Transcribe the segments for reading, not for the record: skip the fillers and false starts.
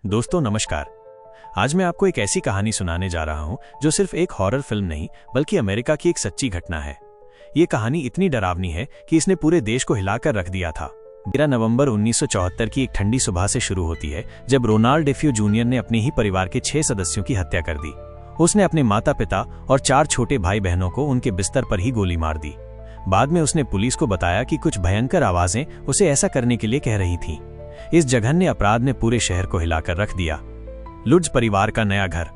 दोस्तों नमस्कार। आज मैं आपको एक ऐसी कहानी सुनाने जा रहा हूं जो सिर्फ एक हॉरर फिल्म नहीं बल्कि अमेरिका की एक सच्ची घटना है। ये कहानी इतनी डरावनी है कि इसने पूरे देश को हिलाकर रख दिया था। 13 नवंबर 1974 की एक ठंडी सुबह से शुरू होती है जब रोनाल्ड डेफियो जूनियर ने अपने ही परिवार के 6 सदस्यों की हत्या कर दी। उसने अपने माता पिता और 4 छोटे भाई बहनों को उनके बिस्तर पर ही गोली मार दी। बाद में उसने पुलिस को बताया कि कुछ भयंकर आवाजें उसे ऐसा करने के लिए कह रही थीं। इस जघन्य अपराध ने पूरे शहर को हिलाकर रख दिया। लुड्स परिवार का नया घर।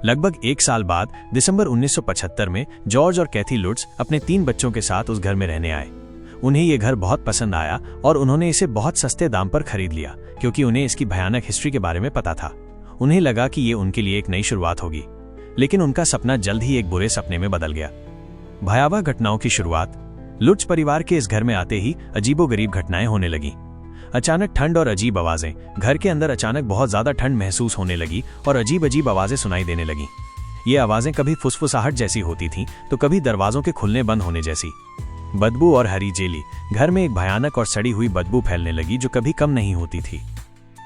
लगभग 1 साल बाद दिसंबर 1975 में जॉर्ज और कैथी लुड्स अपने 3 बच्चों के साथ उस घर में रहने आए। उन्हें ये घर बहुत पसंद आया और उन्होंने इसे बहुत सस्ते दाम पर खरीद लिया क्योंकि उन्हें इसकी भयानक हिस्ट्री के बारे में पता था। उन्हें लगा कि ये उनके लिए एक नई शुरुआत होगी, लेकिन उनका सपना जल्द ही एक बुरे सपने में बदल गया। भयावह घटनाओं की शुरुआत। लुड्स परिवार के इस घर में आते ही अजीबोगरीब घटनाएं होने लगी। अचानक ठंड और अजीब आवाजें। घर के अंदर अचानक बहुत ज्यादा ठंड महसूस होने लगी और अजीब अजीब आवाजें सुनाई देने लगी। ये आवाजें कभी फुसफुसाहट जैसी होती थीं तो कभी दरवाजों के खुलने बंद होने जैसी। बदबू और हरी जेली। घर में एक भयानक और सड़ी हुई बदबू फैलने लगी जो कभी कम नहीं होती थी।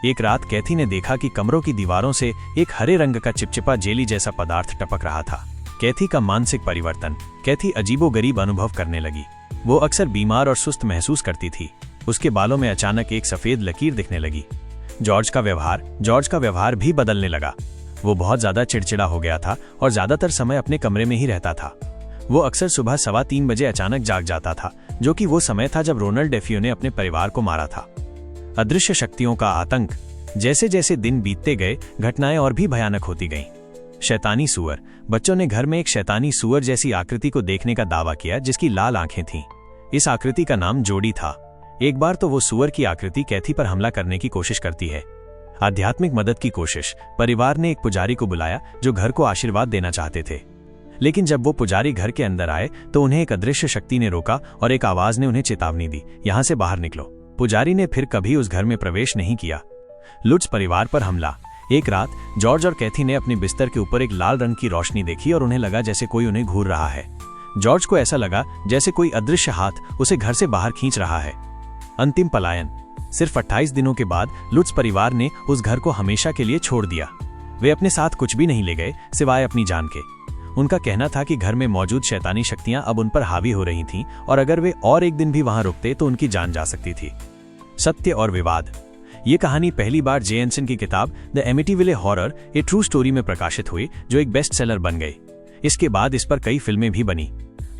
एक रात कैथी ने देखा कि कमरों की दीवारों से एक हरे रंग का चिपचिपा जेली जैसा पदार्थ टपक रहा था। कैथी का मानसिक परिवर्तन। कैथी अजीबोगरीब अनुभव करने लगी। वो अक्सर बीमार और सुस्त महसूस करती थी। उसके बालों में अचानक एक सफेद लकीर दिखने लगी। जॉर्ज का व्यवहार भी बदलने लगा। वो बहुत ज्यादा चिड़चिड़ा हो गया था और ज्यादातर समय अपने कमरे में ही रहता था। वो अक्सर सुबह 3:15 बजे अचानक जाग जाता था, जो कि वो समय था जब रोनाल्ड डेफियो ने अपने परिवार को मारा था। अदृश्य शक्तियों का आतंक। जैसे जैसे दिन बीतते गए घटनाएं और भी भयानक होती गईं। शैतानी सुअर। बच्चों ने घर में एक शैतानी सुअर जैसी आकृति को देखने का दावा किया जिसकी लाल आंखें थीं। इस आकृति का नाम जोडी था। एक बार तो वो सुअर की आकृति कैथी पर हमला करने की कोशिश करती है। आध्यात्मिक मदद की कोशिश। परिवार ने एक पुजारी को बुलाया जो घर को आशीर्वाद देना चाहते थे, लेकिन जब वो पुजारी घर के अंदर आए तो उन्हें एक अदृश्य शक्ति ने रोका और एक आवाज ने उन्हें चेतावनी दी, यहाँ से बाहर निकलो। पुजारी ने फिर कभी उस घर में प्रवेश नहीं किया। लुड्स परिवार पर हमला। एक रात जॉर्ज और कैथी ने अपने बिस्तर के ऊपर एक लाल रंग की रोशनी देखी और उन्हें लगा जैसे कोई उन्हें घूर रहा है। जॉर्ज को ऐसा लगा जैसे कोई अदृश्य हाथ उसे घर से बाहर खींच रहा है। अंतिम पलायन। सिर्फ 28 दिनों के बाद लुड्स परिवार ने उस घर को हमेशा के लिए छोड़ दिया। वे अपने साथ कुछ भी नहीं ले गए सिवाय अपनी जान के। उनका कहना था कि घर में मौजूद शैतानी शक्तियां अब उन पर हावी हो रही थीं और अगर वे और एक दिन भी वहां रुकते तो उनकी जान जा सकती थी। सत्य और विवाद। ये कहानी पहली बार जे एनसन की किताब the Amityville horror a true story में प्रकाशित हुई, जो एक बेस्ट सेलर बन गई। इसके बाद इस पर कई फिल्में भी बनी।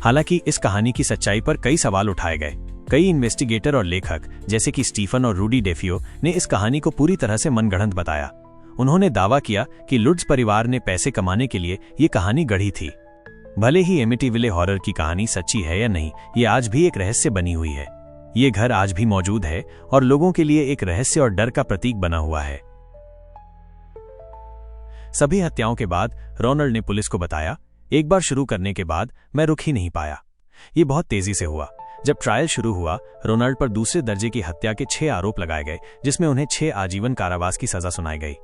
हालांकि इस कहानी की सच्चाई पर कई सवाल उठाए गए। कई इन्वेस्टिगेटर और लेखक जैसे कि स्टीफन और रूडी डेफियो ने इस कहानी को पूरी तरह से मनगढ़ंत बताया। उन्होंने दावा किया कि लुड्स परिवार ने पैसे कमाने के लिए ये कहानी गढ़ी थी। भले ही एमिटीविले हॉरर की कहानी सच्ची है या नहीं, ये आज भी एक रहस्य बनी हुई है। ये घर आज भी मौजूद है और लोगों के लिए एक रहस्य और डर का प्रतीक बना हुआ है। सभी हत्याओं के बाद रोनाल्ड ने पुलिस को बताया, एक बार शुरू करने के बाद मैं रुक ही नहीं पाया। ये बहुत तेजी से हुआ। जब ट्रायल शुरू हुआ, रोनाल्ड पर दूसरे दर्जे की हत्या के 6 आरोप लगाए गए, जिसमें उन्हें 6 आजीवन कारावास की सजा सुनाई गई।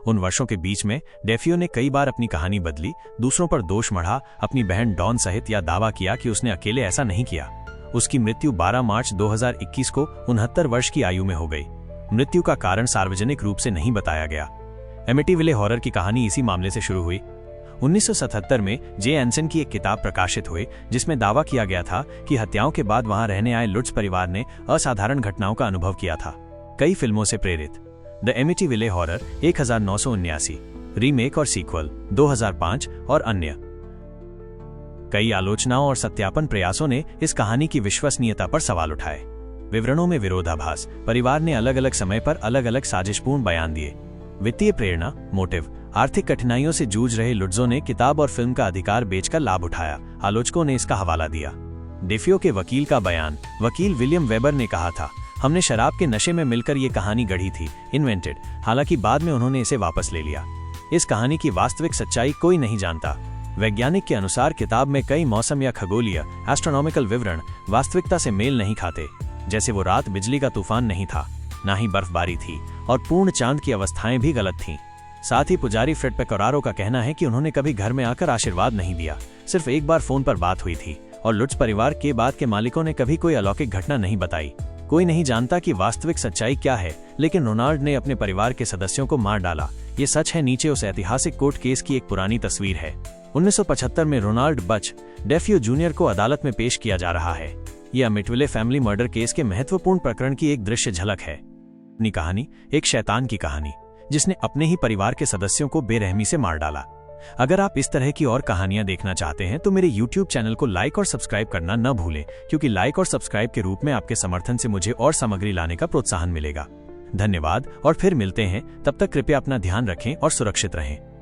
उन वर्षों के बीच में डेफियो ने कई बार अपनी कहानी बदली, दूसरों पर दोष मढ़ा, अपनी बहन डॉन सहित, या दावा किया कि उसने अकेले ऐसा नहीं किया। उसकी मृत्यु 12 मार्च 2021 को 69 वर्ष की आयु में हो गई। मृत्यु का कारण सार्वजनिक रूप से नहीं बताया गया। एमिटीविले हॉरर की कहानी इसी मामले से शुरू हुई। 1977 में जे एनसन की एक किताब प्रकाशित हुई जिसमें दावा किया गया था कि हत्याओं के बाद वहां रहने आए लुड्स परिवार ने असाधारण घटनाओं का अनुभव किया था। कई फिल्मों से प्रेरित। द एमिटीविले हॉरर 1979, रीमेक और सीक्वल 2005 और अन्य। कई आलोचनाओं और सत्यापन प्रयासों ने इस कहानी की विश्वसनीयता पर सवाल उठाए। विवरणों में विरोधाभास। परिवार ने अलग अलग समय पर अलग अलग साजिशपूर्ण बयान दिए। वित्तीय प्रेरणा, मोटिव। आर्थिक कठिनाइयों से जूझ रहे लुड्सों ने किताब और फिल्म का अधिकार बेचकर लाभ उठाया। आलोचकों ने इसका हवाला दिया। डेफियो के वकील का बयान। वकील विलियम वेबर ने कहा था, हमने शराब के नशे में मिलकर ये कहानी गढ़ी थी, इन्वेंटेड। हालांकि बाद में उन्होंने इसे वापस ले लिया। इस कहानी की वास्तविक सच्चाई कोई नहीं जानता। वैज्ञानिक के अनुसार किताब में कई मौसम या खगोलीय एस्ट्रोनॉमिकल विवरण वास्तविकता से मेल नहीं खाते। जैसे वो रात बिजली का तूफान नहीं था, ना ही बर्फबारी थी, और पूर्ण चांद की अवस्थाएं भी गलत थीं। साथ ही पुजारी फ्रेड पेकोरारो का कहना है कि उन्होंने कभी घर में आकर आशीर्वाद नहीं दिया, सिर्फ एक बार फोन पर बात हुई थी और लुड्स परिवार के बाद के मालिकों ने कभी कोई अलौकिक घटना नहीं बताई। कोई नहीं जानता कि वास्तविक सच्चाई क्या है, लेकिन रोनाल्ड ने अपने परिवार के सदस्यों को मार डाला। ये सच है। नीचे उस ऐतिहासिक कोर्ट केस की एक पुरानी तस्वीर है। 1975 में रोनाल्ड बच डेफ्यू जूनियर को अदालत में पेश किया जा रहा है। यह अमिटविले फैमिली मर्डर केस के महत्वपूर्ण प्रकरण की एक दृश्य झलक है। अपनी कहानी एक शैतान की कहानी, जिसने अपने ही परिवार के सदस्यों को बेरहमी से मार डाला। अगर आप इस तरह की और कहानियां देखना चाहते हैं तो मेरे YouTube चैनल को लाइक और सब्सक्राइब करना न भूलें, क्योंकि लाइक और सब्सक्राइब के रूप में आपके समर्थन से मुझे और सामग्री लाने का प्रोत्साहन मिलेगा। धन्यवाद और फिर मिलते हैं। तब तक कृपया अपना ध्यान रखें और सुरक्षित रहें।